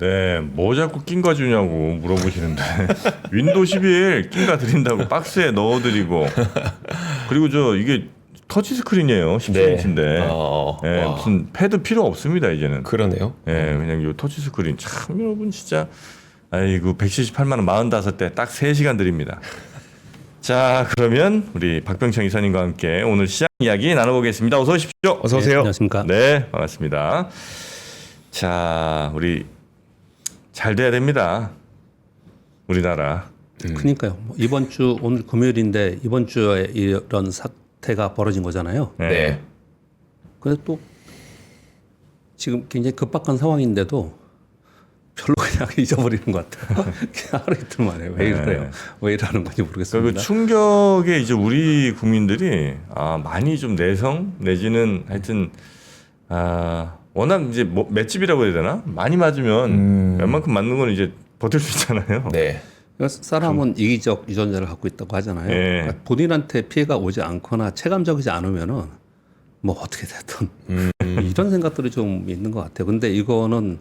네, 뭐 자꾸 낀가 주냐고 물어보시는데 윈도우 11 낀가 드린다고 박스에 넣어드리고 그리고 저 이게 터치 스크린이에요. 17인치인데 네, 무슨 패드 필요 없습니다 이제는. 그러네요. 네, 그냥 요 터치 스크린 참 여러분 진짜 아이고 178만 원 45대 딱 3시간 드립니다. 자 그러면 우리 박병창 이사님과 함께 오늘 시장 이야기 나눠보겠습니다. 어서 오십시오. 어서 오세요. 네, 안녕하십니까. 네, 반갑습니다. 자, 우리 잘 돼야 됩니다. 우리나라. 그러니까요. 이번 주 오늘 금요일인데 이번 주에 이런 사태가 벌어진 거잖아요. 네. 근데 또 지금 굉장히 급박한 상황인데도 별로 그냥 잊어버리는 것 같아요. 그냥 하루 이틀 만에 왜 이래요? 왜 이러는 건지 모르겠습니다. 그 충격에 이제 우리 국민들이 많이 좀 내성 내지는 하여튼 워낙 이제 뭐 맷집이라고 해야 되나? 많이 맞으면 웬만큼 맞는 건 이제 버틸 수 있잖아요. 네. 그러니까 사람은 이기적 유전자를 갖고 있다고 하잖아요. 예. 그러니까 본인한테 피해가 오지 않거나 체감적이지 않으면은 뭐 어떻게 됐든 이런 생각들이 좀 있는 것 같아요. 근데 이거는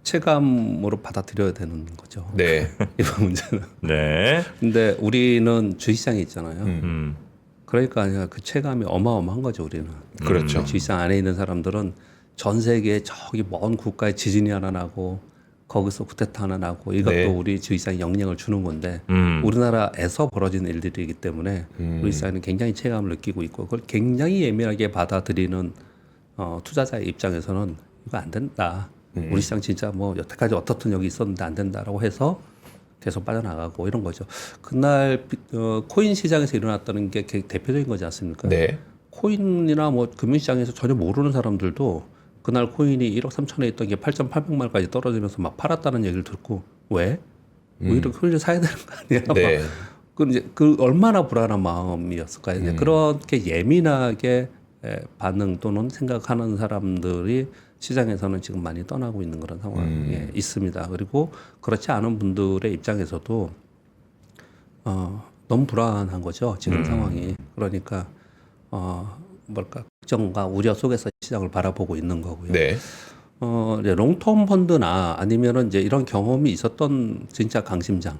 체감으로 받아들여야 되는 거죠. 네. 이번 문제는. 네. 근데 우리는 주식시장에 있잖아요. 음. 그러니까 그 체감이 어마어마한 거죠, 우리는. 그렇죠. 주식시장 안에 있는 사람들은 전 세계 저기 먼 국가에 지진이 하나 나고 거기서 쿠데타 하나 나고 이것도 네. 우리 주식시장에 영향을 주는 건데 우리나라에서 벌어진 일들이기 때문에 우리 시장은 굉장히 체감을 느끼고 있고 그걸 굉장히 예민하게 받아들이는 투자자의 입장에서는 이거 안 된다. 우리 시장 진짜 뭐 여태까지 어떻든 여기 있었는데 안 된다라고 해서 계속 빠져나가고 이런 거죠. 그날 코인 시장에서 일어났다는 게 대표적인 거지 않습니까? 네. 코인이나 뭐 금융시장에서 전혀 모르는 사람들도 그날 코인이 1억 3천에 있던 게 8,800만까지 떨어지면서 막 팔았다는 얘기를 듣고 왜? 뭐 이렇게 코인을 사야 되는 거 아니야? 네. 그 이제 그 얼마나 불안한 마음이었을까요? 이제 그렇게 예민하게 반응 또는 생각하는 사람들이 시장에서는 지금 많이 떠나고 있는 그런 상황에 있습니다. 그리고 그렇지 않은 분들의 입장에서도 너무 불안한 거죠. 지금 상황이. 그러니까 뭘까 걱정과 우려 속에서 시장을 바라보고 있는 거고요. 네. 이제 롱텀 펀드나 아니면은 이제 이런 경험이 있었던 진짜 강심장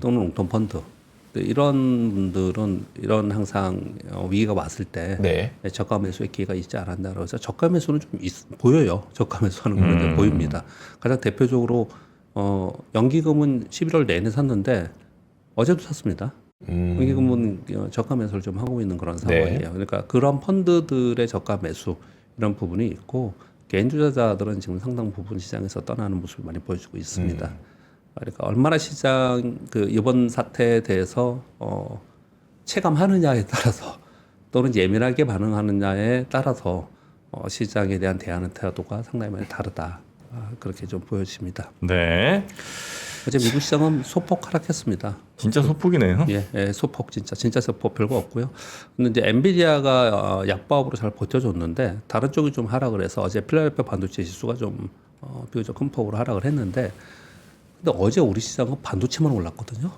또는 롱텀 펀드 이런 분들은 이런 항상 위기가 왔을 때 네. 저가 매수의 기회가 있지 않았나라고 해서 저가 매수는 좀 보여요. 저가 매수하는 거는 이제 보입니다. 가장 대표적으로 연기금은 11월 내내 샀는데 어제도 샀습니다. 연기금은 저가 매수를 좀 하고 있는 그런 상황이에요. 네. 그러니까 그런 펀드들의 저가 매수 이런 부분이 있고 개인 투자자들은 지금 상당 부분 시장에서 떠나는 모습을 많이 보여주고 있습니다. 그러니까 얼마나 시장 이번 사태에 대해서 체감하느냐에 따라서 또는 예민하게 반응하느냐에 따라서 시장에 대한 대하는 태도가 상당히 많이 다르다. 그렇게 좀 보여집니다. 네. 어제 미국 시장은 소폭 하락했습니다. 진짜 소폭이네요. 예, 소폭 진짜 소폭 별거 없고요. 근데 이제 엔비디아가 약보합으로 잘 버텨줬는데 다른 쪽이 좀 하락을 해서 어제 필라델피아 반도체 지수가 좀 비교적 큰 폭으로 하락을 했는데 근데 어제 우리 시장은 반도체만 올랐거든요.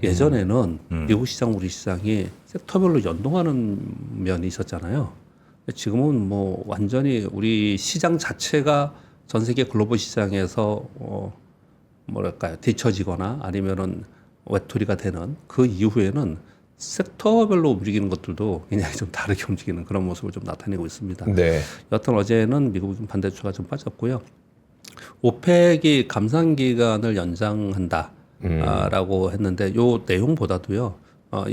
예전에는 미국 시장, 우리 시장이 섹터별로 연동하는 면이 있었잖아요. 지금은 뭐 완전히 우리 시장 자체가 전 세계 글로벌 시장에서 뭐랄까요 뒤처지거나 아니면은 외톨이가 되는 그 이후에는 섹터별로 움직이는 것들도 굉장히 좀 다르게 움직이는 그런 모습을 좀 나타내고 있습니다. 네. 여튼 어제는 미국은 반대주가 좀 빠졌고요. 오펙이 감산 기간을 연장한다라고 했는데 요 내용보다도요.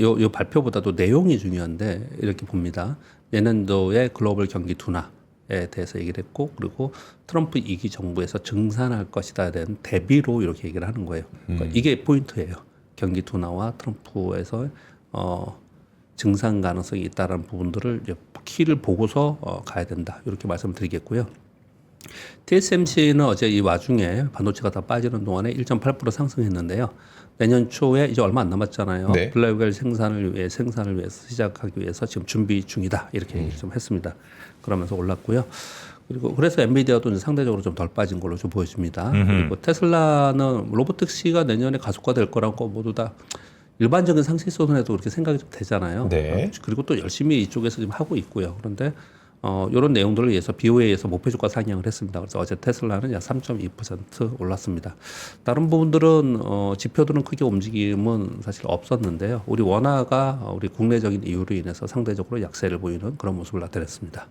요 발표보다도 내용이 중요한데 이렇게 봅니다. 내년도의 글로벌 경기 둔화에 대해서 얘기를 했고 그리고 트럼프 2기 정부에서 증산할 것이다에 대한 대비로 이렇게 얘기를 하는 거예요. 그러니까 이게 포인트예요. 경기 둔화와 트럼프에서 증산 가능성이 있다라는 부분들을 이제 키를 보고서 가야 된다. 이렇게 말씀드리겠고요. TSMC는 어제 이 와중에 반도체가 다 빠지는 동안에 1.8% 상승했는데요. 내년 초에 이제 얼마 안 남았잖아요. 네. 블랙웰 생산을 위해서 시작하기 위해서 지금 준비 중이다. 이렇게 얘기를 좀 했습니다. 그러면서 올랐고요. 그리고 그래서 엔비디아도 이제 상대적으로 좀 덜 빠진 걸로 좀 보여집니다. 그리고 테슬라는 로보틱스가 내년에 가속화될 거라고 모두 다 일반적인 상식선에도 그렇게 생각이 좀 되잖아요. 네. 그리고 또 열심히 이쪽에서 지금 하고 있고요. 그런데 이런 내용들을 위해서 BOA에서 목표 주가 상향을 했습니다. 그래서 어제 테슬라는 약 3.2% 올랐습니다. 다른 부분들은 지표들은 크게 움직임은 사실 없었는데요. 우리 원화가 우리 국내적인 이유로 인해서 상대적으로 약세를 보이는 그런 모습을 나타냈습니다.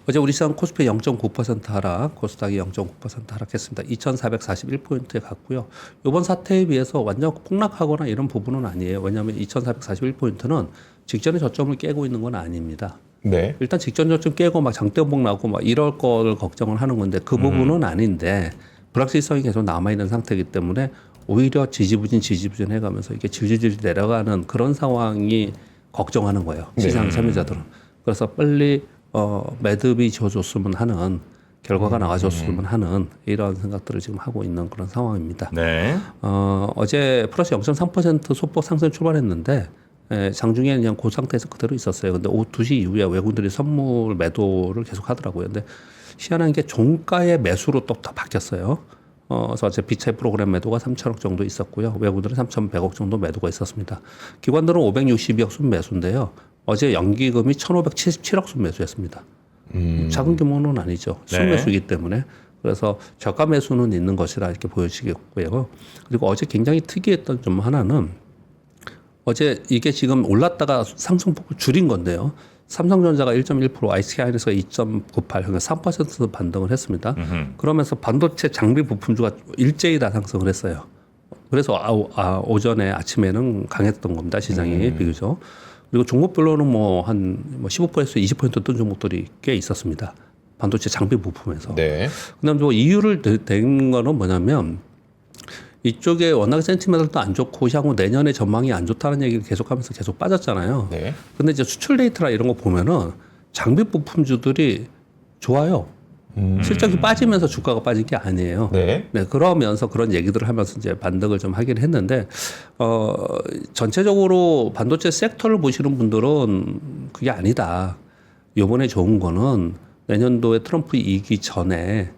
어제 우리 시장 코스피 0.9% 하락, 코스닥이 0.9% 하락했습니다. 2,441포인트에 갔고요. 이번 사태에 비해서 완전 폭락하거나 이런 부분은 아니에요. 왜냐하면 2,441포인트는 직전의 저점을 깨고 있는 건 아닙니다. 네. 일단 직전 저점 깨고 막 장대봉 나고 막 이럴 거를 걱정을 하는 건데 그 부분은 아닌데 불확실성이 계속 남아있는 상태이기 때문에 오히려 지지부진 해가면서 이게 질질 내려가는 그런 상황이 걱정하는 거예요. 시장 참여자들은. 그래서 빨리 매듭이 지어줬으면 하는 결과가 나와줬으면 하는 이런 생각들을 지금 하고 있는 그런 상황입니다. 네. 어제 플러스 0.3% 소폭 상승 출발했는데 장중에는 그냥 그 상태에서 그대로 있었어요. 근데 오후 2시 이후에 외국인들이 선물 매도를 계속 하더라고요. 근데 희한한 게 종가의 매수로 또 다 바뀌었어요. 그래서 어제 비차익 프로그램 매도가 3천억 정도 있었고요. 외국인들은 3,100억 정도 매도가 있었습니다. 기관들은 562억 순매수인데요. 어제 연기금이 1,577억 순매수였습니다. 작은 규모는 아니죠. 순매수이기 때문에. 그래서 저가 매수는 있는 것이라 이렇게 보여지겠고요. 그리고 어제 굉장히 특이했던 점 하나는 어제 이게 지금 올랐다가 상승폭을 줄인 건데요. 삼성전자가 1.1%, IC하이닉스가 2.98, 그러니까 3% 반등을 했습니다. 그러면서 반도체 장비 부품주가 일제히 다 상승을 했어요. 그래서 오전에 아침에는 강했던 겁니다. 시장이 비교적. 그리고 종목별로는 한 15%에서 20% 뜬 종목들이 꽤 있었습니다. 반도체 장비 부품에서. 네. 그다음 뭐 이유를 댄 거는 뭐냐면 이쪽에 워낙 센티멘트도 안 좋고 향후 내년에 전망이 안 좋다는 얘기를 계속하면서 계속 빠졌잖아요. 네. 근데 이제 수출 데이터나 이런 거 보면은 장비 부품주들이 좋아요. 실적이 빠지면서 주가가 빠진 게 아니에요. 네. 네, 그러면서 그런 얘기들을 하면서 이제 반등을 좀 하긴 했는데, 전체적으로 반도체 섹터를 보시는 분들은 그게 아니다. 요번에 좋은 거는 내년도에 트럼프 이기 전에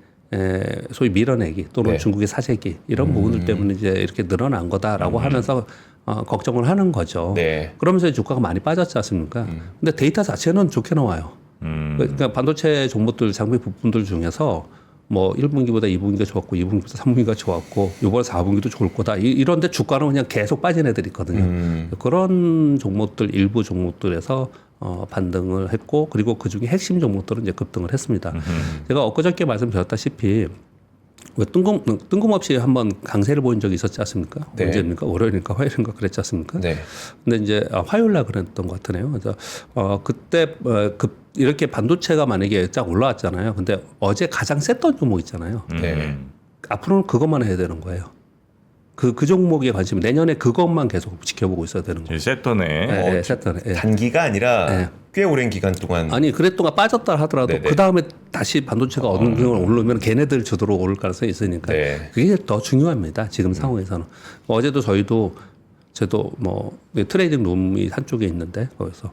소위 밀어내기 또는 네. 중국의 사재기 이런 부분들 때문에 이제 이렇게 늘어난 거다라고 하면서 걱정을 하는 거죠. 네. 그러면서 주가가 많이 빠졌지 않습니까? 근데 데이터 자체는 좋게 나와요. 그러니까 반도체 종목들 장비 부품들 중에서 뭐 1분기보다 2분기가 좋았고 2분기보다 3분기가 좋았고 이번 4분기도 좋을 거다. 이런데 주가는 그냥 계속 빠진 애들이 있거든요. 그런 종목들 일부 종목들에서 반등을 했고 그리고 그중에 핵심 종목들은 이제 급등을 했습니다. 제가 엊그저께 말씀드렸다시피 왜 뜬금없이 한번 강세를 보인 적이 있었지 않습니까? 네. 언제입니까? 월요일인가 화요일인가 그랬지 않습니까? 네. 근데 이제 화요일날 그랬던 것 같으네요. 그래서 그때 이렇게 반도체가 만약에 쫙 올라왔잖아요. 근데 어제 가장 셌던 종목 있잖아요. 네. 앞으로는 그것만 해야 되는 거예요. 그 종목에 관심 내년에 그것만 계속 지켜보고 있어야 되는 거예요. 셌더네. 네, 셌던. 네. 단기가 아니라 네. 꽤 오랜 기간 동안 아니 그랬동안 빠졌다 하더라도 네네. 그 다음에 다시 반도체가 어느 정도 오르면 걔네들 주도로 오를 가능성이 있으니까 네. 그게 더 중요합니다. 지금 상황에서는. 어제도 저도 뭐 트레이딩 룸이 한쪽에 있는데 거기서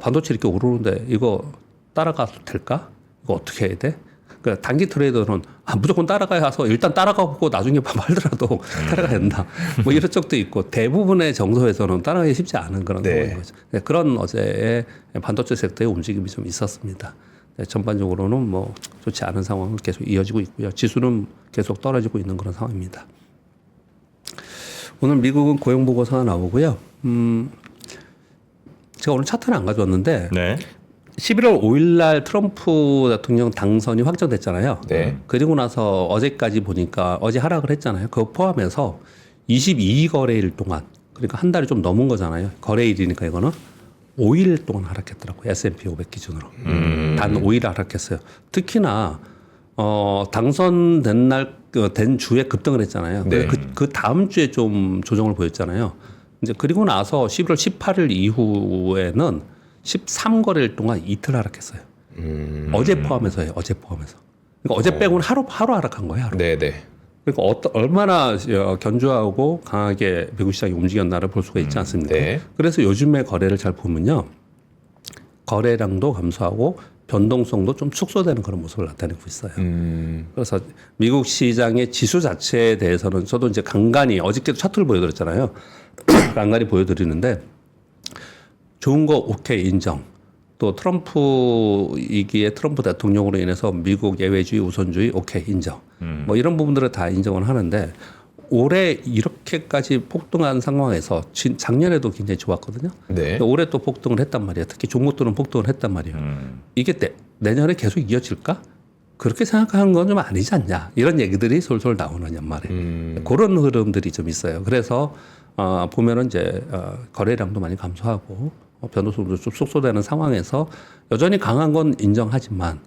반도체 이렇게 오르는데 이거 따라가도 될까? 이거 어떻게 해야 돼? 그러니까 단기 트레이더는 무조건 따라가야 해서 일단 따라가고 나중에 말더라도 따라가야 된다. 뭐 이런 적도 있고 대부분의 정서에서는 따라가기 쉽지 않은 그런 네. 상황인 거죠. 네, 그런 어제의 반도체 섹터의 움직임이 좀 있었습니다. 네, 전반적으로는 뭐 좋지 않은 상황은 계속 이어지고 있고요. 지수는 계속 떨어지고 있는 그런 상황입니다. 오늘 미국은 고용 보고서가 나오고요. 제가 오늘 차트는 안 가져왔는데 네. 11월 5일 날 트럼프 대통령 당선이 확정됐잖아요. 네. 그리고 나서 어제까지 보니까 어제 하락을 했잖아요. 그거 포함해서 22거래일 동안 그러니까 한 달이 좀 넘은 거잖아요. 거래일이니까 이거는 5일 동안 하락했더라고요. S&P 500 기준으로. 단 5일 하락했어요. 특히나 당선된 된 주에 급등을 했잖아요. 네. 그 다음 주에 좀 조정을 보였잖아요. 이제 그리고 나서 11월 18일 이후에는 13거래일 동안 이틀 하락했어요. 어제 포함해서요. 어제 포함해서. 그러니까 어제 빼고는 하루 하락한 거예요. 하루. 네, 네. 그러니까 얼마나 견조하고 강하게 미국 시장이 움직였나를 볼 수가 있지 않습니까? 네. 그래서 요즘에 거래를 잘 보면요. 거래량도 감소하고 변동성도 좀 축소되는 그런 모습을 나타내고 있어요. 그래서 미국 시장의 지수 자체에 대해서는 저도 이제 간간히 어저께도 차트를 보여드렸잖아요. 간간히 보여드리는데 좋은 거 오케이 인정. 또 트럼프이기에 트럼프 대통령으로 인해서 미국 예외주의 우선주의 오케이 인정. 뭐 이런 부분들을 다 인정을 하는데 올해 이렇게까지 폭등한 상황에서 작년에도 굉장히 좋았거든요. 네. 올해 또 폭등을 했단 말이에요. 특히 종목들은 폭등을 했단 말이에요. 이게 내년에 계속 이어질까? 그렇게 생각하는 건 좀 아니지 않냐. 이런 얘기들이 솔솔 나오는 연말에. 그런 흐름들이 좀 있어요. 그래서 보면은 이제 거래량도 많이 감소하고 변동성도 좀 축소되는 상황에서 여전히 강한 건 인정하지만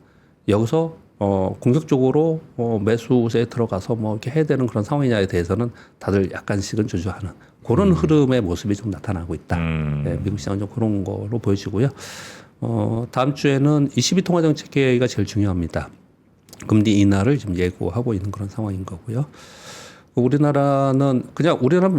여기서 공격적으로 매수세에 들어가서 뭐 이렇게 해야 되는 그런 상황이냐에 대해서는 다들 약간씩은 주저하는 그런 흐름의 모습이 좀 나타나고 있다. 네, 미국 시장은 좀 그런 거로 보여지고요. 다음 주에는 ECB 통화정책회의가 제일 중요합니다. 금리 인하를 지금 예고하고 있는 그런 상황인 거고요. 우리나라는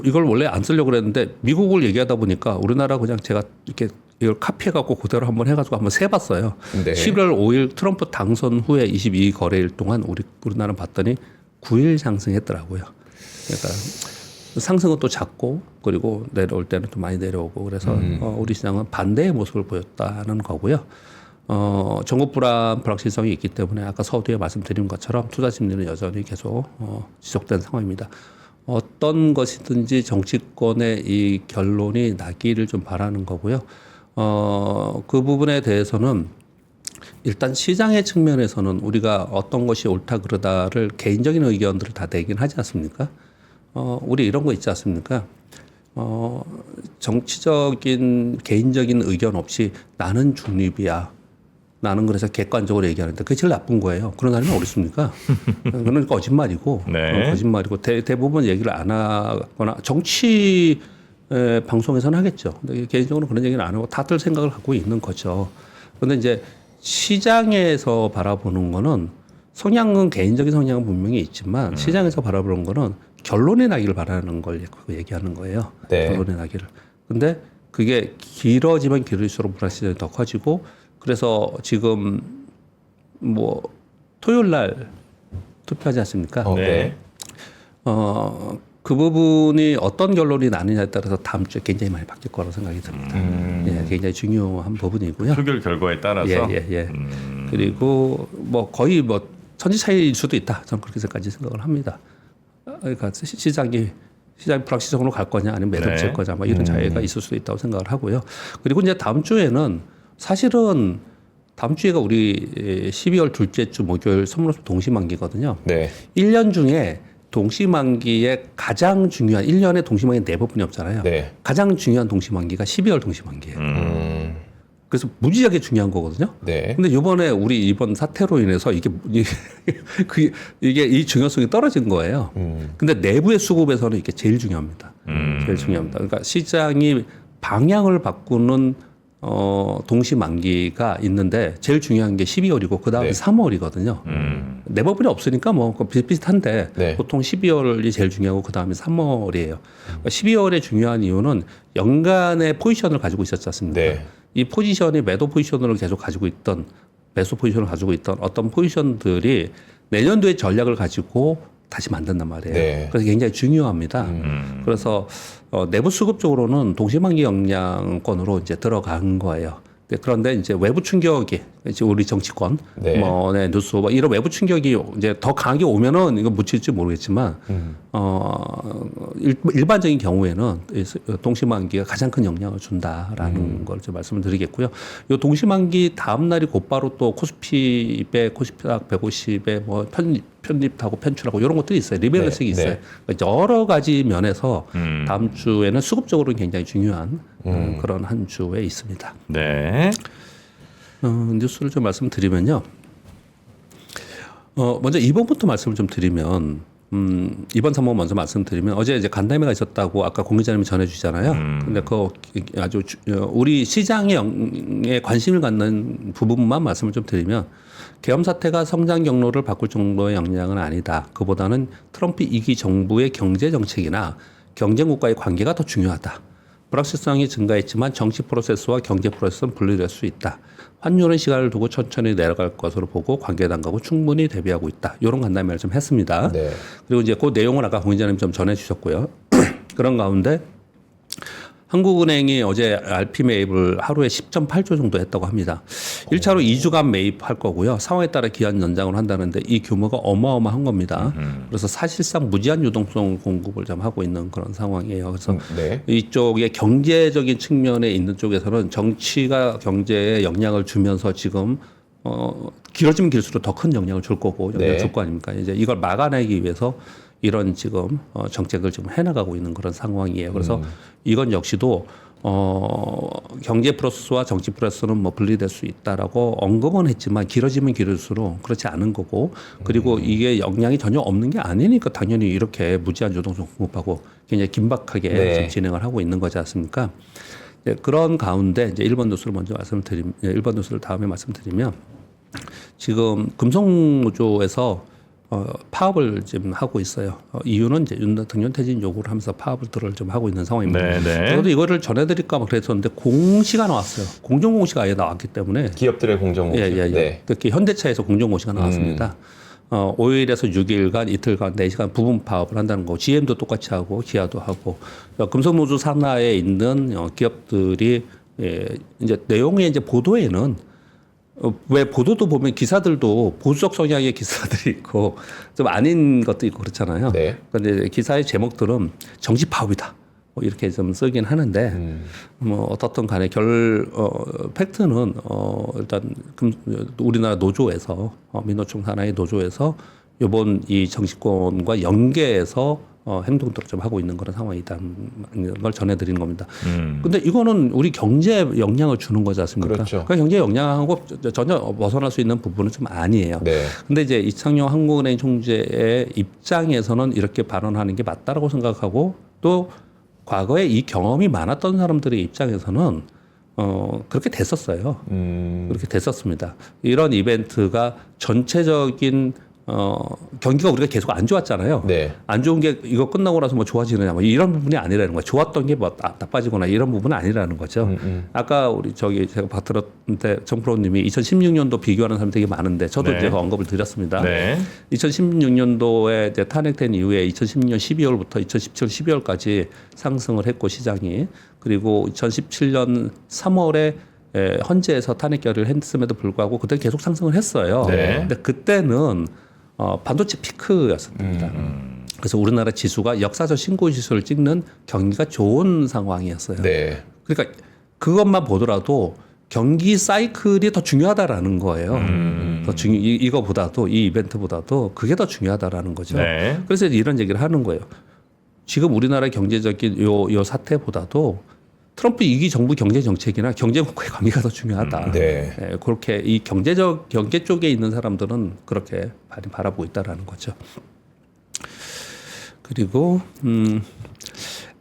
이걸 원래 안 쓰려고 그랬는데 미국을 얘기하다 보니까 우리나라 그냥 제가 이렇게 이걸 카피해갖고 그대로 한번 해가지고 한번 세봤어요. 네. 11월 5일 트럼프 당선 후에 22거래일 동안 우리나라는 봤더니 9일 상승했더라고요. 그러니까 상승은 또 작고 그리고 내려올 때는 또 많이 내려오고 그래서 우리 시장은 반대의 모습을 보였다는 거고요. 전국 불확실성이 있기 때문에 아까 서두에 말씀드린 것처럼 투자 심리는 여전히 계속 지속된 상황입니다. 어떤 것이든지 정치권의 이 결론이 나기를 좀 바라는 거고요. 그 부분에 대해서는 일단 시장의 측면에서는 우리가 어떤 것이 옳다 그르다를 개인적인 의견들을 다 내긴 하지 않습니까? 우리 이런 거 있지 않습니까? 정치적인 개인적인 의견 없이 나는 중립이야. 나는 그래서 객관적으로 얘기하는데 그게 제일 나쁜 거예요. 그런 사람이 어디 있습니까? 그건 거짓말이고, 네. 거짓말이고 대부분 얘기를 안 하거나 정치 방송에서는 하겠죠. 근데 개인적으로 그런 얘기는 안 하고 다들 생각을 갖고 있는 거죠. 그런데 이제 시장에서 바라보는 거는 성향은 개인적인 성향은 분명히 있지만 시장에서 바라보는 거는 결론이 나기를 바라는 걸 얘기하는 거예요. 네. 결론이 나기를. 근데 그게 길어지면 길어질수록 불확실성이 더 커지고 그래서 지금 뭐 토요일 날 투표하지 않습니까? 네. 그 부분이 어떤 결론이 나느냐에 따라서 다음 주에 굉장히 많이 바뀔 거라고 생각이 듭니다. 예, 굉장히 중요한 부분이고요. 표결 결과에 따라서. 예. 그리고 뭐 거의 뭐 천지 차이일 수도 있다. 저는 그렇게까지 생각을 합니다. 그러니까 시장이 불확실성으로 갈 거냐 아니면 매듭질 거냐 뭐 이런 차이가 있을 수도 있다고 생각을 하고요. 그리고 이제 다음 주에는 사실은 다음 주에가 우리 12월 둘째 주 목요일 선물옵션 동시만기거든요. 네. 1년 중에 동시만기에 가장 중요한 1년에 동시만기 4번뿐이 없잖아요. 네. 가장 중요한 동시만기가 12월 동시만기예요. 그래서 무지하게 중요한 거거든요. 네. 근데 이번에 우리 이번 사태로 인해서 이게 이 중요성이 떨어진 거예요. 근데 내부의 수급에서는 이게 제일 중요합니다. 제일 중요합니다. 그러니까 시장이 방향을 바꾸는 동시만기가 있는데 제일 중요한 게 12월이고 그 다음에 네. 3월이거든요. 내버분이 없으니까 뭐 비슷비슷한데 네. 보통 12월이 제일 중요하고 그 다음에 3월이에요. 12월에 중요한 이유는 연간의 포지션을 가지고 있었지 않습니까? 네. 이 포지션이 매도 포지션을 계속 가지고 있던 매수 포지션을 가지고 있던 어떤 포지션들이 내년도의 전략을 가지고 다시 만든단 말이에요. 네. 그래서 굉장히 중요합니다. 그래서 내부 수급 쪽으로는 동시만기 영향권으로 이제 들어간 거예요. 그런데 이제 외부 충격이 이제 우리 정치권, 네. 네, 뉴스 뭐 이런 외부 충격이 이제 더 강하게 오면은 이거 묻힐지 모르겠지만 일반적인 경우에는 동시만기가 가장 큰 영향을 준다라는 걸 좀 말씀을 드리겠고요. 이 동시만기 다음 날이 곧바로 또 코스피백 150에 뭐 편입하고 편출하고 이런 것들이 있어요. 리밸런싱이 네. 있어요. 그러니까 여러 가지 면에서 다음 주에는 수급적으로 굉장히 중요한 그런 한 주에 있습니다. 네. 뉴스를 좀 말씀드리면요. 먼저 2번부터 말씀을 좀 드리면 2번, 3번 먼저 말씀드리면 어제 이제 간담회가 있었다고 아까 공 기자님이 전해주잖아요. 근데 그 아주 우리 시장에 관심을 갖는 부분만 말씀을 좀 드리면 계엄 사태가 성장 경로를 바꿀 정도의 영향은 아니다. 그보다는 트럼프 2기 정부의 경제 정책이나 경쟁국과의 관계가 더 중요하다. 불확실성이 증가했지만 정치 프로세스와 경제 프로세스는 분리될 수 있다. 환율은 시간을 두고 천천히 내려갈 것으로 보고 관계 단가고 충분히 대비하고 있다. 이런 간담회를 좀 했습니다. 네. 그리고 이제 그 내용을 아까 공 기자님 좀 전해주셨고요. 그런 가운데 한국은행이 어제 RP 매입을 하루에 10.8조 정도 했다고 합니다. 1차로 2주간 매입할 거고요. 상황에 따라 기한 연장을 한다는데 이 규모가 어마어마한 겁니다. 그래서 사실상 무제한 유동성 공급을 좀 하고 있는 그런 상황이에요. 그래서 네. 이쪽에 경제적인 측면에 있는 쪽에서는 정치가 경제에 영향을 주면서 지금 길어지면 길수록 더 큰 영향을 줄 거고 영향을 네. 줄 거 아닙니까? 이제 이걸 막아내기 위해서 이런 지금 정책을 지금 해나가고 있는 그런 상황이에요. 그래서 이건 역시도 경제 플러스와 정치 플러스는 뭐 분리될 수 있다라고 언급은 했지만 길어지면 길을수록 그렇지 않은 거고 그리고 이게 영향이 전혀 없는 게 아니니까 당연히 이렇게 무제한 유동성 공급하고 굉장히 긴박하게 네. 지금 진행을 하고 있는 거지 않습니까? 네, 그런 가운데 이제 일본 뉴스를 먼저 일본 뉴스를 다음에 말씀드리면 지금 금속노조에서 파업을 지금 하고 있어요. 이유는 이제 윤 대통령 퇴진 요구를 하면서 파업을 좀 하고 있는 상황입니다. 네네. 저도 이거를 전해드릴까 막 그랬었는데 공시가 나왔어요. 공정공시가 아예 나왔기 때문에 기업들의 공정공시. 예. 네. 특히 현대차에서 공정공시가 나왔습니다. 5일에서 6일간 이틀간 4시간 부분 파업을 한다는 거. GM도 똑같이 하고 기아도 하고 금속노조 산하에 있는 기업들이 이제 내용의 이제 보도에는 왜 보도도 보면 기사들도 보수적 성향의 기사들이 있고 좀 아닌 것도 있고 그렇잖아요. 네. 그런데 기사의 제목들은 정치 파업이다. 뭐 이렇게 좀 쓰긴 하는데 뭐 어떻든 간에 팩트는 일단 우리나라 노조에서 민노총 산하의 노조에서 이번 이 정치권과 연계해서 행동들을 좀 하고 있는 그런 상황이다는 걸 전해드리는 겁니다. 근데 이거는 우리 경제에 영향을 주는 거지 않습니까? 그렇죠. 그 경제에 영향하고 전혀 벗어날 수 있는 부분은 좀 아니에요. 네. 근데 이제 이창용 한국은행 총재의 입장에서는 이렇게 발언하는 게 맞다라고 생각하고 또 과거에 이 경험이 많았던 사람들의 입장에서는 그렇게 됐었어요. 그렇게 됐었습니다. 이런 이벤트가 전체적인 경기가 우리가 계속 안 좋았잖아요. 네. 안 좋은 게 이거 끝나고 나서 뭐 좋아지느냐 뭐 이런 부분이 아니라는 거예요. 좋았던 게 뭐 나빠지거나 이런 부분은 아니라는 거죠. 아까 우리 제가 봤는데 정프로님이 2016년도 비교하는 사람 되게 많은데 저도 네. 이제 언급을 드렸습니다. 네. 2016년도에 이제 탄핵된 이후에 2016년 12월부터 2017년 12월까지 상승을 했고 시장이 그리고 2017년 3월에 헌재에서 탄핵 결의를 했음에도 불구하고 그때 계속 상승을 했어요. 네. 근데 그때는 반도체 피크였습니다. 그래서 우리나라 지수가 역사적 신고 지수를 찍는 경기가 좋은 상황이었어요. 네. 그러니까 그것만 보더라도 경기 사이클이 더 중요하다라는 거예요. 이거보다도 이 이벤트보다도 그게 더 중요하다라는 거죠. 네. 그래서 이런 얘기를 하는 거예요. 지금 우리나라 경제적인 요 사태보다도 트럼프 2기 정부 경제 정책이나 경제 국가의 관계가 더 중요하다. 네. 그렇게 이 경제 쪽에 있는 사람들은 그렇게 많이 바라보고 있다라는 거죠. 그리고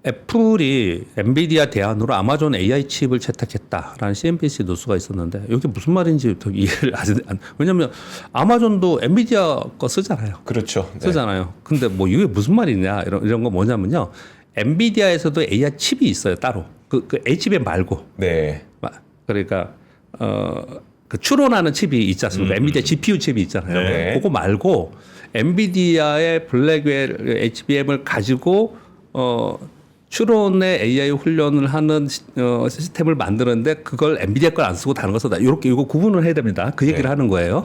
애플이 엔비디아 대안으로 아마존 AI 칩을 채택했다라는 CNBC 뉴스가 있었는데 이게 무슨 말인지 더 이해를 왜냐하면 아마존도 엔비디아 거 쓰잖아요. 그렇죠. 네. 쓰잖아요. 근데 뭐 이게 무슨 말이냐 이런 거 뭐냐면요. 엔비디아에서도 AI 칩이 있어요 따로. 그 HBM 말고. 네. 그러니까 그 추론하는 칩이 있지 않습니까? 엔비디아 GPU 칩이 있잖아요. 네. 그거 말고 엔비디아의 블랙웰 HBM을 가지고 추론의 AI 훈련을 하는 시스템을 만드는데 그걸 엔비디아 걸 안 쓰고 다른 거 쓰다. 이렇게 이거 구분을 해야 됩니다. 그 얘기를 하는 거예요.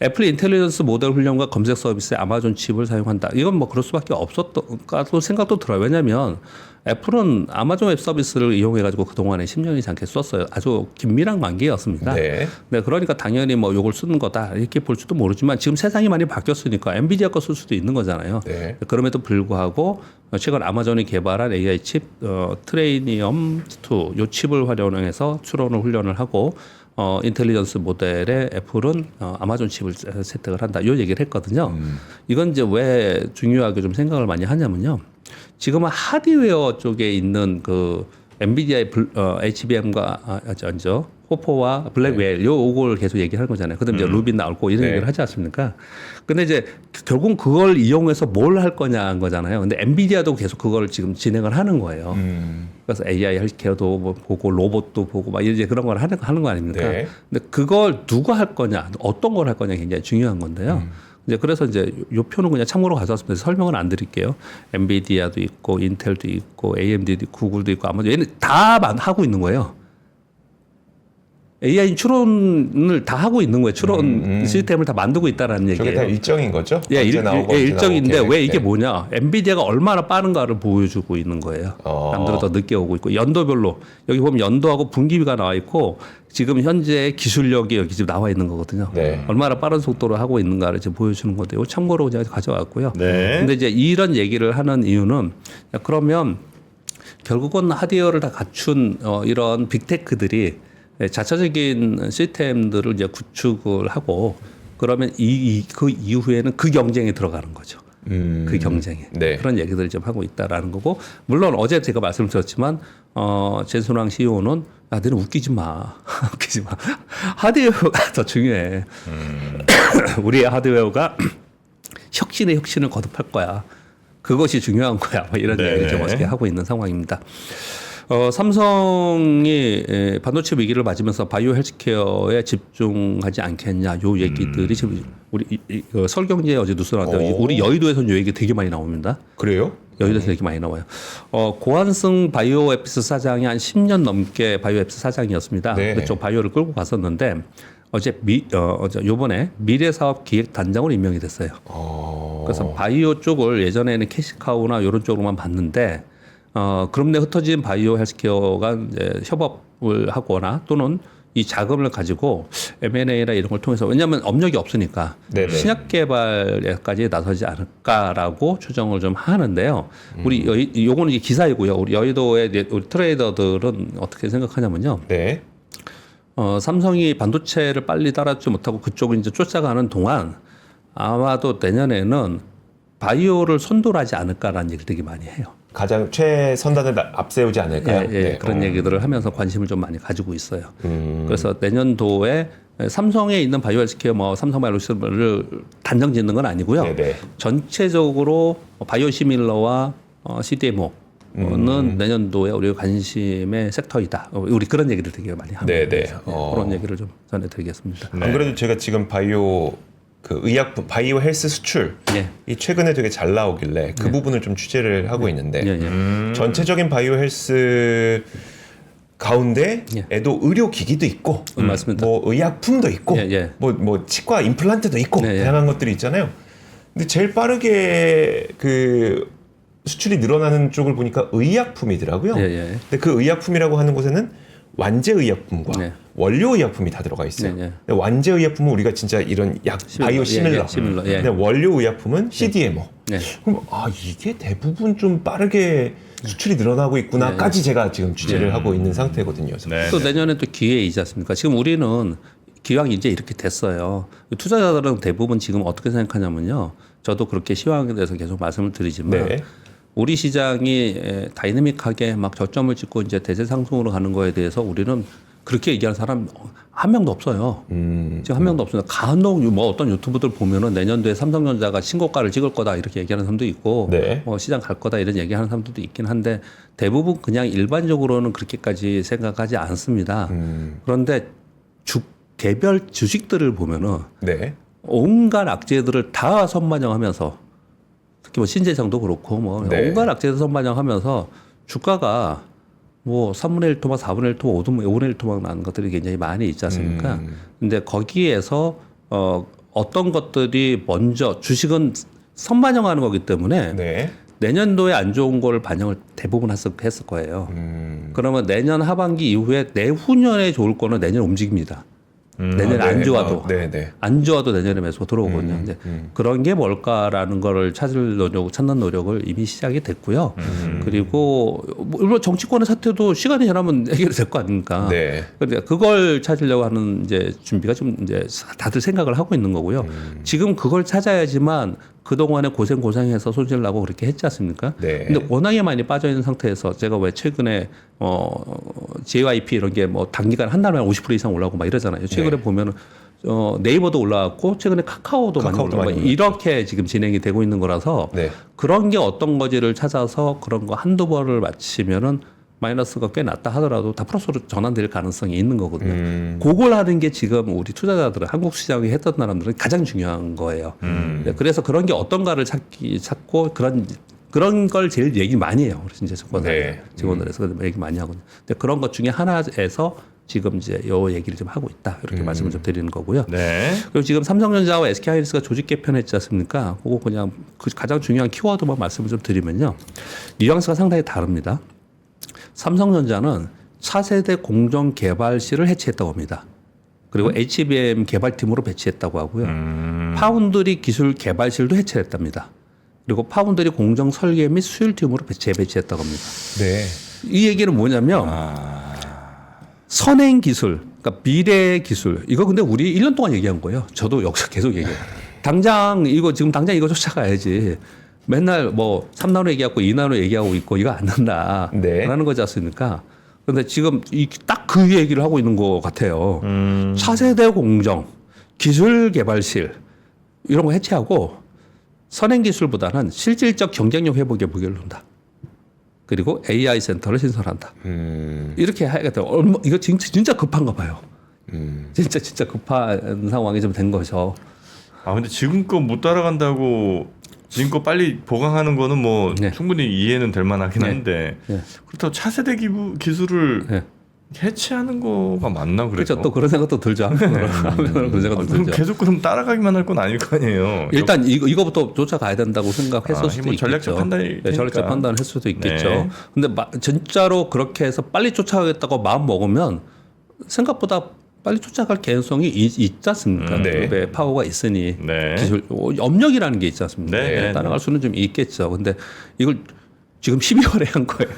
애플이 인텔리전스 모델 훈련과 검색 서비스에 아마존 칩을 사용한다. 이건 뭐 그럴 수밖에 없었다고 생각도 들어요. 왜냐하면 애플은 아마존 웹 서비스를 이용해가지고 그동안에 10년 이상 계속 썼어요. 아주 긴밀한 관계였습니다. 네. 네, 그러니까 당연히 뭐 요걸 쓰는 거다 이렇게 볼 수도 모르지만 지금 세상이 많이 바뀌었으니까 엔비디아 거 쓸 수도 있는 거잖아요. 네. 그럼에도 불구하고 최근 아마존이 개발한 AI 칩 트레이니엄 2 요 칩을 활용해서 추론을 훈련을 하고 인텔리전스 모델에 애플은 아마존 칩을 채택을 한다. 요 얘기를 했거든요. 이건 이제 왜 중요하게 좀 생각을 많이 하냐면요. 지금은 하드웨어 쪽에 있는 그 엔비디아의 HBM과 호퍼와 블랙웰 요걸 계속 얘기하는 거잖아요. 그다음에 이제 루비 나올고 이런 네. 얘기를 하지 않습니까? 근데 이제 결국 그걸 이용해서 뭘 할 거냐는 거잖아요. 근데 엔비디아도 계속 그걸 지금 진행을 하는 거예요. 그래서 AI 헬스케어도 뭐 보고 로봇도 보고 막 이제 그런 걸 하는 거 아닙니까? 네. 근데 그걸 누가 할 거냐, 어떤 걸 할 거냐 굉장히 중요한 건데요. 이제 그래서 이제 요 표는 그냥 참고로 가져왔습니다. 설명은 안 드릴게요. 엔비디아도 있고 인텔도 있고 AMD도 있고 구글도 있고 아마 얘는 다 하고 있는 거예요. AI 추론을 다 하고 있는 거예요. 추론 시스템을 다 만들고 있다라는 얘기예요. 저게 다 일정인 거죠? 예, 일정인데 왜 이게 네. 뭐냐? 엔비디아가 얼마나 빠른가를 보여주고 있는 거예요. 남들은 더 늦게 오고 있고 연도별로 여기 보면 연도하고 분기가 나와 있고 지금 현재 기술력이 여기 지금 나와 있는 거거든요. 네. 얼마나 빠른 속도로 하고 있는가를 지금 보여주는 건데요. 참고로 제가 가져왔고요. 네. 근데 이제 이런 얘기를 하는 이유는 그러면 결국은 하드웨어를 다 갖춘 이런 빅테크들이 자체적인 시스템들을 이제 구축을 하고 그러면 그 이후에는 그 경쟁에 들어가는 거죠. 그 경쟁에 네. 그런 얘기들을 좀 하고 있다라는 거고 물론 어제 제가 말씀드렸지만 제순왕 CEO는 야, 너는 웃기지 마. 웃기지 마. 하드웨어가 더 중요해. 우리의 하드웨어가 혁신의 혁신을 거듭할 거야. 그것이 중요한 거야. 뭐 이런 네. 얘기를 좀 어떻게 하고 있는 상황입니다. 삼성이 반도체 위기를 맞으면서 바이오 헬스케어에 집중하지 않겠냐 요 얘기들이 지금 우리 설경제에 어제 뉴스 나왔는데 우리 여의도에서는 요 얘기 되게 많이 나옵니다. 그래요? 여의도에서 얘기 많이 나와요. 고한승 바이오앱스 사장이 한 10년 넘게 바이오앱스 사장이었습니다. 네. 그쪽 바이오를 끌고 갔었는데 어제 요번에 미래사업기획단장으로 임명이 됐어요. 그래서 바이오 쪽을 예전에는 캐시카우나 이런 쪽으로만 봤는데 그럼 내 흩어진 바이오 헬스케어가 이제 협업을 하거나 또는 이 자금을 가지고 M&A나 이런 걸 통해서 왜냐하면 업력이 없으니까 네네. 신약 개발에까지 나서지 않을까라고 추정을 좀 하는데요. 우리 요거는 이제 기사이고요. 우리 여의도의 우리 트레이더들은 어떻게 생각하냐면요. 네. 삼성이 반도체를 빨리 따라잡지 못하고 그쪽을 이제 쫓아가는 동안 아마도 내년에는 바이오를 선도하지 않을까라는 얘기를 되게 많이 해요. 가장 최선단을 앞세우지 않을까요? 예, 네. 그런 얘기들을 하면서 관심을 좀 많이 가지고 있어요. 그래서 내년도에 삼성에 있는 바이오 헬스케어 뭐 삼성 바이오로직스를 단정 짓는 건 아니고요. 네네. 전체적으로 바이오 시밀러와 CDMO는 내년도에 우리 관심의 섹터이다. 우리 그런 얘기를 되게 많이 합니다. 네네. 그런 얘기를 좀 전해드리겠습니다. 안 그래도 제가 지금 바이오 그 의약품 바이오 헬스 수출 예. 이 최근에 되게 잘 나오길래 그 부분을 좀 취재를 하고 있는데 예, 예. 전체적인 바이오 헬스 가운데에도 의료기기도 있고 맞습니다. 뭐 의약품도 있고 예, 예. 뭐 치과 임플란트도 있고 예, 예. 다양한 것들이 있잖아요. 근데 제일 빠르게 그 수출이 늘어나는 쪽을 보니까 의약품이더라고요. 예, 예. 근데 그 의약품이라고 하는 곳에는 완제 의약품과 네. 원료 의약품이 다 들어가 있어요. 네, 네. 근데 완제 의약품은 우리가 진짜 이런 약 바이오 시밀러. 시밀러, 예. 근데 원료 의약품은 CDMO. 네. 그럼 이게 대부분 좀 빠르게 수출이 늘어나고 있구나까지 제가 지금 취재를 하고 있는 상태거든요. 그래서 네. 또 내년에 또 기회이지 않습니까? 지금 우리는 기왕 이제 이렇게 됐어요. 투자자들은 대부분 지금 어떻게 생각하냐면요. 저도 그렇게 시황에 대해서 계속 말씀을 드리지만 네. 우리 시장이 다이내믹하게 막 저점을 찍고 이제 대세 상승으로 가는 거에 대해서 우리는 그렇게 얘기하는 사람 한 명도 없어요. 지금 한 명도 없습니다. 간혹 뭐 어떤 유튜브들 보면은 내년도에 삼성전자가 신고가를 찍을 거다 이렇게 얘기하는 사람도 있고 네. 시장 갈 거다 이런 얘기하는 사람들도 있긴 한데 대부분 그냥 일반적으로는 그렇게까지 생각하지 않습니다. 그런데 개별 주식들을 보면은 네. 온갖 악재들을 다 선반영하면서 특히 뭐 신재생도 그렇고 뭐 네. 온갖 악재들 선반영하면서 주가가 뭐 3분의 1 토막, 4분의 1 토막, 5분의 1 토막 나는 것들이 굉장히 많이 있지 않습니까? 근데 거기에서 어떤 것들이 먼저 주식은 선반영하는 거기 때문에 네. 내년도에 안 좋은 거를 반영을 대부분 했을 거예요. 그러면 내년 하반기 이후에 내후년에 좋을 거는 내년 움직입니다. 내년에 안 좋아도 네. 안 좋아도 내년에 매수가 들어오거든요. 이제 그런 게 뭘까라는 거를 찾는 노력을 이미 시작이 됐고요. 그리고 물론 정치권의 사태도 시간이 지나면 해결이 될 거 아닙니까? 네. 그런데 그걸 찾으려고 하는 이제 준비가 좀 이제 다들 생각을 하고 있는 거고요. 지금 그걸 찾아야지만 그동안에 고생해서 손실 나고 그렇게 했지 않습니까? 네. 근데 워낙에 많이 빠져 있는 상태에서 제가 왜 최근에 JYP 이런 게 뭐 단기간 한 달 만에 50% 이상 올라오고 막 이러잖아요. 최근에 보면은 네이버도 올라왔고 최근에 카카오도 많이 올라오고 많이 이렇게 지금 진행이 되고 있는 거라서 네. 그런 게 어떤 거지를 찾아서 그런 거 한두 번을 맞히면은 마이너스가 꽤 낮다 하더라도 다 플러스로 전환될 가능성이 있는 거거든요. 그걸 하는 게 지금 우리 투자자들은 한국 시장이 했던 사람들은 가장 중요한 거예요. 네, 그래서 그런 게 어떤가를 찾고 그런 걸 제일 얘기 많이 해요. 우리 이제 직원들에서 얘기 많이 하거든요. 근데 그런 것 중에 하나에서 지금 이제 요 얘기를 좀 하고 있다. 이렇게 말씀을 좀 드리는 거고요. 네. 그리고 지금 삼성전자와 SK하이닉스가 조직 개편했지 않습니까? 그거 그냥 그 가장 중요한 키워드만 말씀을 좀 드리면요. 뉘앙스가 상당히 다릅니다. 삼성전자는 차세대 공정 개발실을 해체했다고 합니다. 그리고 HBM 개발팀으로 배치했다고 하고요. 파운드리 기술 개발실도 해체했답니다. 그리고 파운드리 공정 설계 및 수율팀으로 재배치했다고 합니다. 네. 이 얘기는 뭐냐면 선행 기술, 그러니까 미래 기술. 이거 근데 우리 1년 동안 얘기한 거예요. 저도 역시 계속 얘기해요. 당장 이거 쫓아가야지. 맨날 뭐 3나노 얘기하고 2나노 얘기하고 있고 이거 안 된다. 네. 라는 거지 않습니까? 그런데 지금 딱 그 얘기를 하고 있는 것 같아요. 차세대 공정, 기술 개발실 이런 거 해체하고 선행 기술보다는 실질적 경쟁력 회복에 무게를 둔다. 그리고 AI 센터를 신설한다. 이렇게 하겠다. 이거 진짜 급한가 봐요. 진짜 급한 상황이 좀 된 거죠. 아 근데 지금껏 못 따라간다고 지금껏 빨리 보강하는 거는 뭐 네. 충분히 이해는 될 만하긴 한데 네. 그렇다고 차세대 기술을 네. 해체하는 거가 맞나 그래도? 그렇죠. 또 그런 생각도 들죠. 하면 그런 생각도 그럼 들죠. 계속 그럼 따라가기만 할 건 아닐 거 아니에요. 일단 이거부터 쫓아가야 된다고 생각했을 수도 뭐 있겠죠. 전략적 판단이 네, 전략적 되니까. 판단을 했을 수도 있겠죠. 네. 근데 진짜로 그렇게 해서 빨리 쫓아가겠다고 마음 먹으면 생각보다 빨리 쫓아갈 개연성이 있지 않습니까? 네. 네. 파워가 있으니 네. 기술 염력이라는 게 있지 않습니까? 네. 따라갈 수는 좀 있겠죠. 근데 이걸 지금 12월에 한 거예요.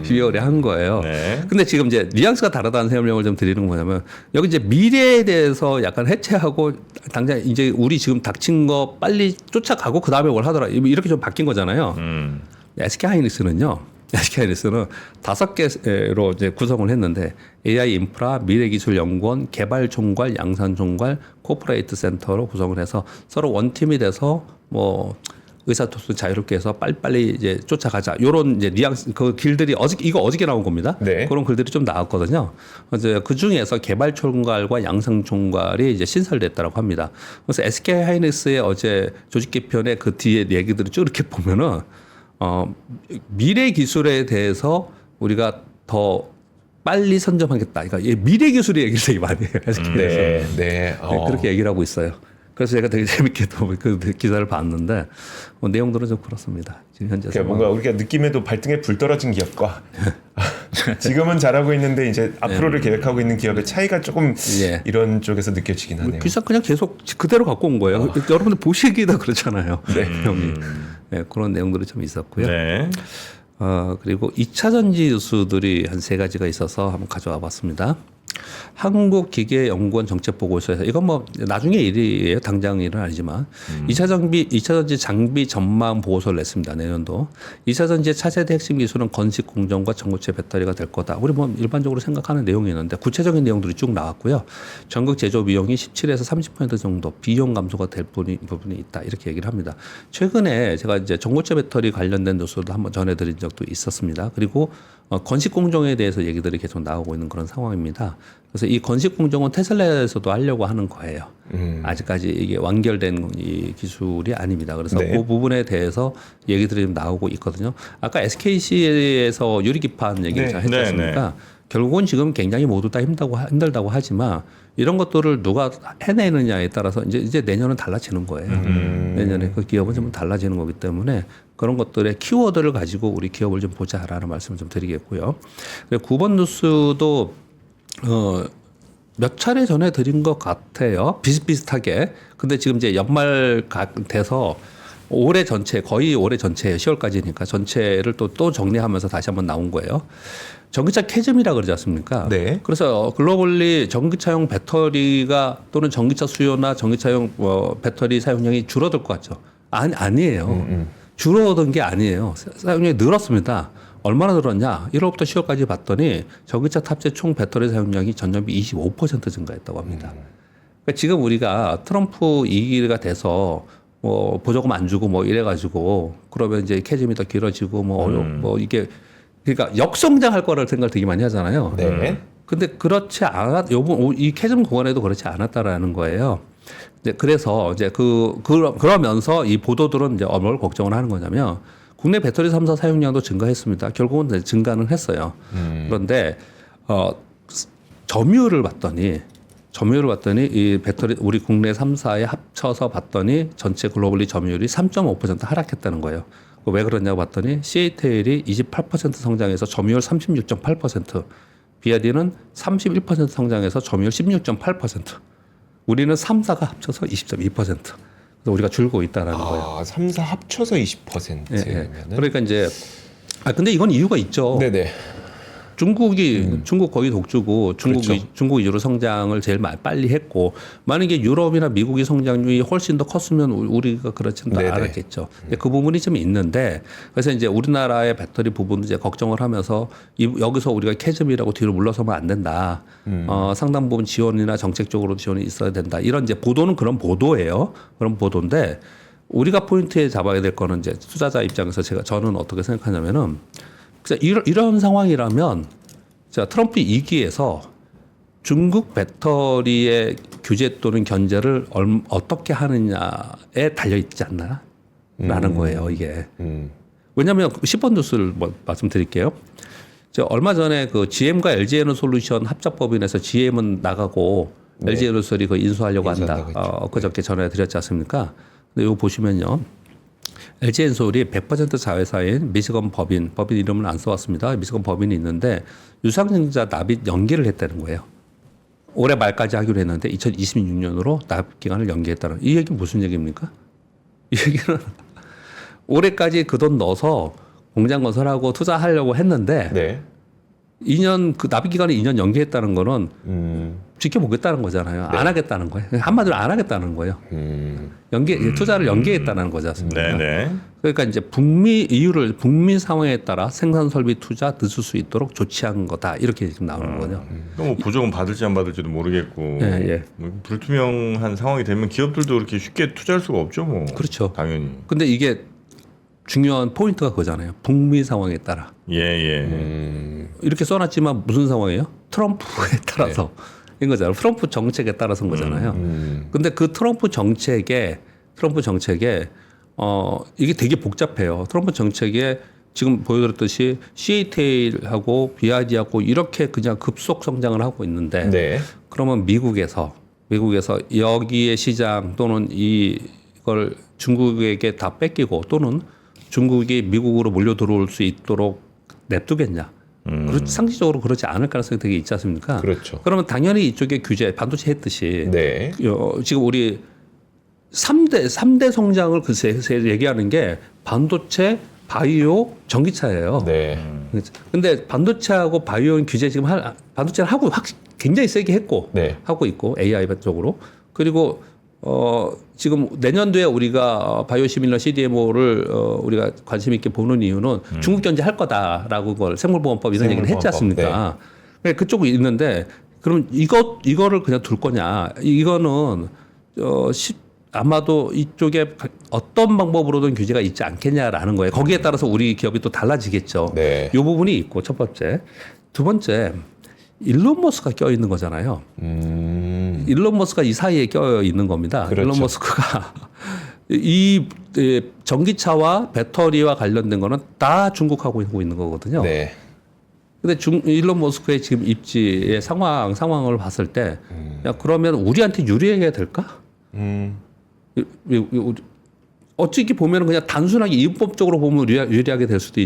12월에 한 거예요. 네. 근데 지금 이제 뉘앙스가 다르다는 설명을 좀 드리는 건 뭐냐면 여기 이제 미래에 대해서 약간 해체하고 당장 이제 우리 지금 닥친 거 빨리 쫓아가고 그 다음에 뭘 하더라 이렇게 좀 바뀐 거잖아요. SK하이닉스는요. SK하이닉스는 5개로 이제 구성을 했는데 AI 인프라, 미래기술연구원, 개발총괄, 양산총괄, 코퍼레이트 센터로 구성을 해서 서로 원팀이 돼서 뭐 의사소통 자유롭게 해서 빨리빨리 이제 쫓아가자. 요런 이제 뉘앙스, 그 길들이 어저께 나온 겁니다. 네. 그런 글들이 좀 나왔거든요. 이제 그 중에서 개발총괄과 양상총괄이 이제 신설됐다고 합니다. 그래서 SK 하이닉스의 어제 조직 개편의 그 뒤에 얘기들을 쭉 이렇게 보면은, 미래 기술에 대해서 우리가 더 빨리 선점하겠다. 그러니까 미래 기술의 얘기를 되게 많이 해요. SK에서. 네. 그렇게 얘기를 하고 있어요. 그래서 제가 되게 재밌게 또 그 기사를 봤는데 내용들은 좀 그렇습니다. 지금 현재 그러니까 뭔가 우리가 느낌에도 발등에 불 떨어진 기업과 지금은 잘하고 있는데 이제 앞으로를 계획하고 있는 기업의 차이가 조금 예. 이런 쪽에서 느껴지긴 하네요. 기사 그냥 계속 그대로 갖고 온 거예요. 여러분들 보시기다 그렇잖아요. 형이. 네, 그런 내용들이 좀 있었고요. 네. 그리고 2차 전지 뉴스들이 한 3가지가 있어서 한번 가져와 봤습니다. 한국기계연구원 정책보고서에서 이건 뭐 나중에 일이에요. 당장 일은 아니지만 2차 전지 장비 전망 보고서를 냈습니다. 내년도 2차 전지의 차세대 핵심 기술은 건식 공정과 전고체 배터리가 될 거다. 우리 뭐 일반적으로 생각하는 내용이 있는데 구체적인 내용들이 쭉 나왔고요. 전국 제조 비용이 17에서 30% 정도 비용 감소가 될 부분이 있다. 이렇게 얘기를 합니다. 최근에 제가 이제 전고체 배터리 관련된 뉴스도 한번 전해드린 적도 있었습니다. 그리고 건식 공정에 대해서 얘기들이 계속 나오고 있는 그런 상황입니다. 그래서 이 건식 공정은 테슬라에서도 하려고 하는 거예요. 아직까지 이게 완결된 이 기술이 아닙니다. 그래서 네. 그 부분에 대해서 얘기들이 좀 나오고 있거든요. 아까 SKC에서 유리기판 얘기를 네. 잘 했지 않습니까? 결국은 지금 굉장히 모두 다 힘들다고 하지만 이런 것들을 누가 해내느냐에 따라서 이제 내년은 달라지는 거예요. 내년에 그 기업은 좀 달라지는 거기 때문에 그런 것들의 키워드를 가지고 우리 기업을 좀 보자라는 말씀을 좀 드리겠고요. 그리고 9번 뉴스도 몇 차례 전에 드린 것 같아요. 비슷비슷하게. 근데 지금 이제 연말 돼서 올해 전체, 거의 올해 전체 10월까지니까 전체를 또 정리하면서 다시 한번 나온 거예요. 전기차 캐즘이라 그러지 않습니까? 네. 그래서 글로벌리 전기차용 배터리가 또는 전기차 수요나 전기차용 배터리 사용량이 줄어들 것 같죠? 아니에요. 줄어든 게 아니에요. 사용량이 늘었습니다. 얼마나 늘었냐? 1월부터 10월까지 봤더니 전기차 탑재 총 배터리 사용량이 전년비 25% 증가했다고 합니다. 그러니까 지금 우리가 트럼프 2기가 돼서 뭐 보조금 안 주고 뭐 이래가지고 그러면 이제 캐즘이 더 길어지고 뭐 이게 그러니까 역성장할 거라는 생각을 되게 많이 하잖아요. 네. 근데 그렇지 않았, 요번 이 캐즘 구간에도 그렇지 않았다라는 거예요. 이제 그래서 이제 그러면서 이 보도들은 이제 뭘 걱정을 하는 거냐면 국내 배터리 3사 사용량도 증가했습니다. 결국은 이제 증가는 했어요. 그런데 점유율을 봤더니 이 배터리 우리 국내 3사에 합쳐서 봤더니 전체 글로벌리 점유율이 3.5% 하락했다는 거예요. 왜 그러냐고 봤더니 CATL이 28% 성장해서 점유율 36.8%, BYD는 31% 성장해서 점유율 16.8%, 우리는 3사가 합쳐서 20.2%. 그래서 우리가 줄고 있다라는 거예요. 3사 합쳐서 20%면. 예. 그러니까 이제 근데 이건 이유가 있죠. 네네. 중국 거의 독주고 그렇죠. 중국 위주로 성장을 제일 빨리 했고 만약에 유럽이나 미국의 성장률이 훨씬 더 컸으면 우리가 그렇지는 네네. 않았겠죠. 그 부분이 좀 있는데 그래서 이제 우리나라의 배터리 부분도 이제 걱정을 하면서 여기서 우리가 캐즘이라고 뒤로 물러서면 안 된다. 상당 부분 지원이나 정책적으로 지원이 있어야 된다. 이런 이제 보도는 그런 보도예요. 그런 보도인데 우리가 포인트에 잡아야 될 거는 이제 투자자 입장에서 저는 어떻게 생각하냐면은 이런 상황이라면 트럼프 2기에서 중국 배터리의 규제 또는 견제를 어떻게 하느냐에 달려있지 않나라는 거예요, 이게. 왜냐하면 10번 뉴스를 말씀드릴게요. 얼마 전에 그 GM과 LG 에너솔루션 합작법인에서 GM은 나가고 네. LG 에너솔이 그 인수하려고 한다. 인수한다고 그저께 전해드렸지 않습니까? 근데 이거 보시면요. LG 엔솔이 100% 자회사인 미시건 법인 이름은 안 써왔습니다. 미시건 법인이 있는데 유상증자 납입 연기를 했다는 거예요. 올해 말까지 하기로 했는데 2026년으로 납입 기간을 연기했다는. 이 얘기는 무슨 얘기입니까? 이 얘기는 올해까지 그 돈 넣어서 공장 건설하고 투자하려고 했는데 네. 2년 그 납입 기간을 2년 연기했다는 거는 지켜보겠다는 거잖아요. 네. 안 하겠다는 거예요. 한마디로 안 하겠다는 거예요. 투자를 연기했다는 거지 않습니까? 네네. 그러니까 이제 북미 상황에 따라 생산 설비 투자 늦을 수 있도록 조치한 거다 이렇게 지금 나오는 거죠. 뭐 보조금 받을지 안 받을지도 모르겠고 예. 뭐 불투명한 상황이 되면 기업들도 그렇게 쉽게 투자할 수가 없죠, 뭐. 그렇죠. 당연히. 근데 이게 중요한 포인트가 그거잖아요. 북미 상황에 따라 이렇게 써놨지만 무슨 상황이에요? 트럼프에 따라서 인 거잖아요. 트럼프 정책에 따라서인 거잖아요. 근데 그 트럼프 정책에 이게 되게 복잡해요. 트럼프 정책에 지금 보여드렸듯이 CATL하고 BYD하고 이렇게 그냥 급속 성장을 하고 있는데 네. 그러면 미국에서 여기의 시장 또는 이걸 중국에게 다 뺏기고 또는 중국이 미국으로 몰려 들어올 수 있도록 냅두겠냐? 상식적으로 그렇지 않을 가능성이 되게 있지 않습니까? 그렇죠. 그러면 당연히 이쪽에 규제 반도체 했듯이 네. 지금 우리 3대 성장을 글쎄 얘기하는 게 반도체, 바이오, 전기차예요. 네. 근데 반도체하고 바이오는 규제 지금 반도체를 하고 굉장히 세게 했고 네. 하고 있고 AI 쪽으로 그리고 지금 내년도에 우리가 바이오 시밀러 CDMO를 우리가 관심 있게 보는 이유는 중국 견제할 거다라고 그걸 생물보건법 이런 얘기를 했지 않습니까? 네. 그쪽이 있는데 그럼 이거를 그냥 둘 거냐? 이거는 아마도 이쪽에 어떤 방법으로든 규제가 있지 않겠냐라는 거예요. 거기에 따라서 우리 기업이 또 달라지겠죠. 네. 이 부분이 있고 첫 번째, 두 번째. 일론 머스크가 껴 있는 거잖아요. 일론 머스크가 이 사이에 껴 있는 겁니다. 그렇죠. 일론 머스크가 이 전기차와 배터리와 관련된 거는 다 중국하고 하고 있는 거거든요. 네. 근데 일론 머스크의 지금 입지의 상황을 봤을 때, 야, 그러면 우리한테 유리해야 될까? 어찌 보면 그냥 단순하게 이윤법적으로 보면 유리하게 될 수도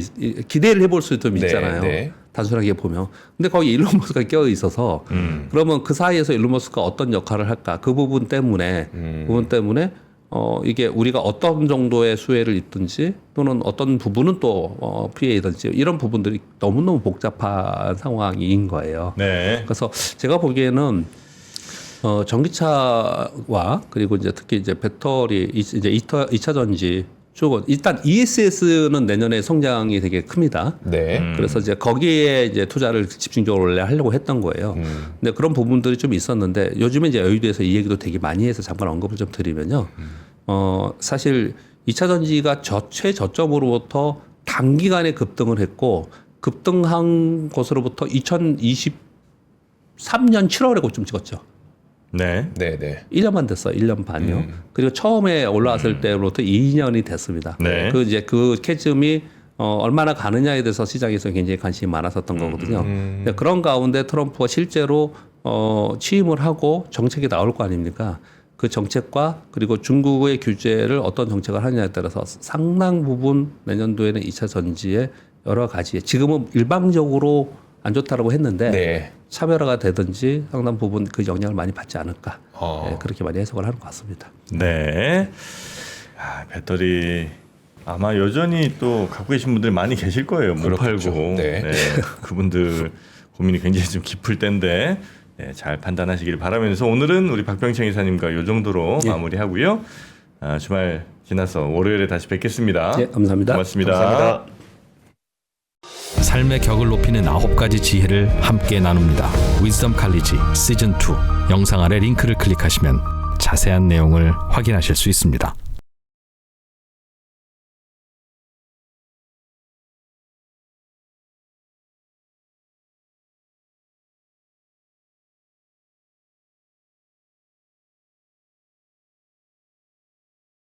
기대를 해볼 수도 좀 있잖아요. 네. 단순하게 보면. 근데 거기 일론 머스크가 껴 있어서 그러면 그 사이에서 일론 머스크가 어떤 역할을 할까? 그 부분 때문에 이게 우리가 어떤 정도의 수혜를 입든지 또는 어떤 부분은 또 피해이든지 이런 부분들이 너무너무 복잡한 상황인 거예요. 네. 그래서 제가 보기에는 전기차와 그리고 이제 특히 이제 배터리 이제 2차 전지 쪽은 일단 ESS는 내년에 성장이 되게 큽니다. 네. 그래서 이제 거기에 이제 투자를 집중적으로 원래 하려고 했던 거예요. 근데 그런 부분들이 좀 있었는데 요즘에 이제 여의도에서 이 얘기도 되게 많이 해서 잠깐 언급을 좀 드리면요. 사실 2차 전지가 최저점으로부터 단기간에 급등을 했고 급등한 곳으로부터 2023년 7월에 고점 찍었죠. 네. 네, 네. 1년만 됐어요. 1년 반요. 그리고 처음에 올라왔을 때로부터 2년이 됐습니다. 네. 그 캐즘이 얼마나 가느냐에 대해서 시장에서 굉장히 관심이 많았었던 거거든요. 근데 그런 가운데 트럼프가 실제로 취임을 하고 정책이 나올 거 아닙니까? 그 정책과 그리고 중국의 규제를 어떤 정책을 하느냐에 따라서 상당 부분 내년도에는 2차 전지에 여러 가지 지금은 일방적으로 안 좋다라고 했는데 네. 차별화가 되든지 상당 부분 그 영향을 많이 받지 않을까 어. 그렇게 많이 해석을 하는 것 같습니다. 네. 아, 배터리 아마 여전히 또 갖고 계신 분들 많이 계실 거예요. 못 그렇겠죠. 팔고. 네. 그분들 고민이 굉장히 좀 깊을 텐데 네, 잘 판단하시길 바라면서 오늘은 우리 박병창 이사님과 이 정도로 마무리하고요. 주말 지나서 월요일에 다시 뵙겠습니다. 네, 감사합니다. 고맙습니다. 감사합니다. 삶의 격을 높이는 9가지 지혜를 함께 나눕니다. 위즈덤 칼리지 시즌 2 영상 아래 링크를 클릭하시면 자세한 내용을 확인하실 수 있습니다.